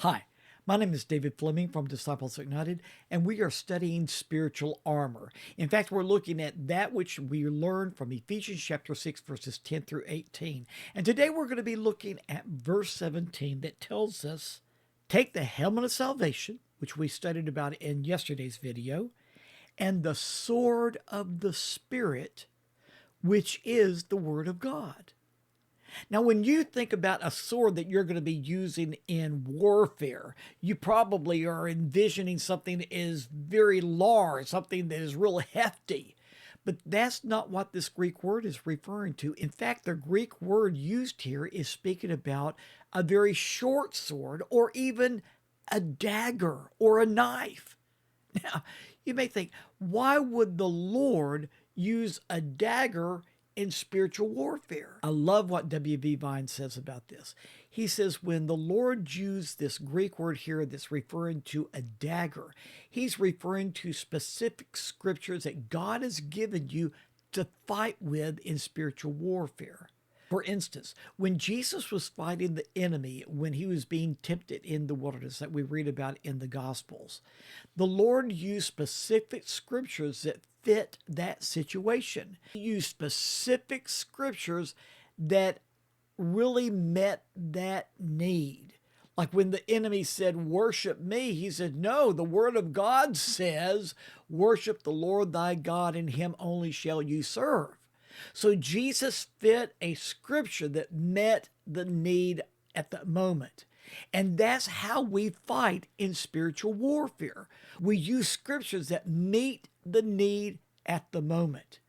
Hi, my name is David Fleming from Disciples Ignited, and we are studying spiritual armor. In fact, we're looking at that which we learned from Ephesians chapter 6, verses 10 through 18. And today we're going to be looking at verse 17 that tells us, take the helmet of salvation, which we studied about in yesterday's video, and the sword of the Spirit, which is the Word of God. Now, when you think about a sword that you're going to be using in warfare, you probably are envisioning something that is very large, something that is real hefty. But that's not what this Greek word is referring to. In fact, the Greek word used here is speaking about a very short sword or even a dagger or a knife. Now, you may think, why would the Lord use a dagger in spiritual warfare? I love what W.V. Vine says about this. He says when the Lord used this Greek word here that's referring to a dagger, he's referring to specific scriptures that God has given you to fight with in spiritual warfare. For instance, when Jesus was fighting the enemy, when he was being tempted in the wilderness that we read about in the Gospels, the Lord used specific scriptures that fit that situation. He used specific scriptures that really met that need. Like when the enemy said, worship me, he said, no, the word of God says, worship the Lord thy God, and him only shall you serve. So Jesus fit a scripture that met the need at that moment. And that's how we fight in spiritual warfare. We use scriptures that meet the need at the moment.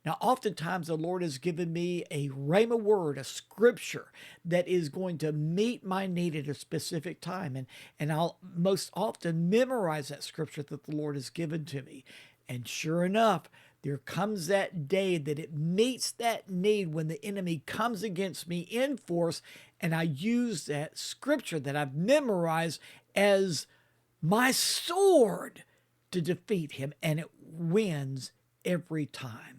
Now, oftentimes the Lord has given me a rhema word, a scripture that is going to meet my need at a specific time. And I'll most often memorize that scripture that the Lord has given to me. And sure enough, there comes that day that it meets that need when the enemy comes against me in force, and I use that scripture that I've memorized as my sword to defeat him, and it wins every time.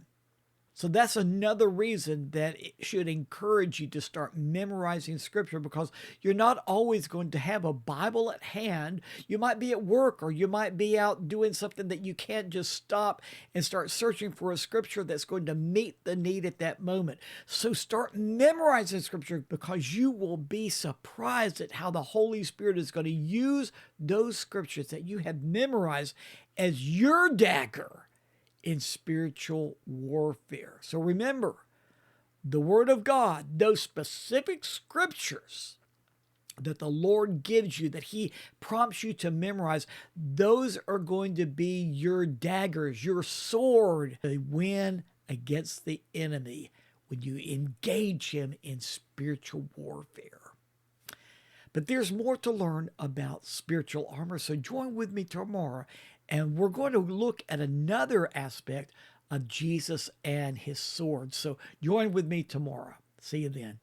So that's another reason that it should encourage you to start memorizing scripture, because you're not always going to have a Bible at hand. You might be at work, or you might be out doing something that you can't just stop and start searching for a scripture that's going to meet the need at that moment. So start memorizing scripture, because you will be surprised at how the Holy Spirit is going to use those scriptures that you have memorized as your dagger in spiritual warfare. So remember, the Word of God, those specific scriptures that the Lord gives you, that he prompts you to memorize, those are going to be your daggers, your sword to win against the enemy when you engage him in spiritual warfare. But there's more to learn about spiritual armor, so join with me tomorrow, and we're going to look at another aspect of Jesus and his sword. So join with me tomorrow. See you then.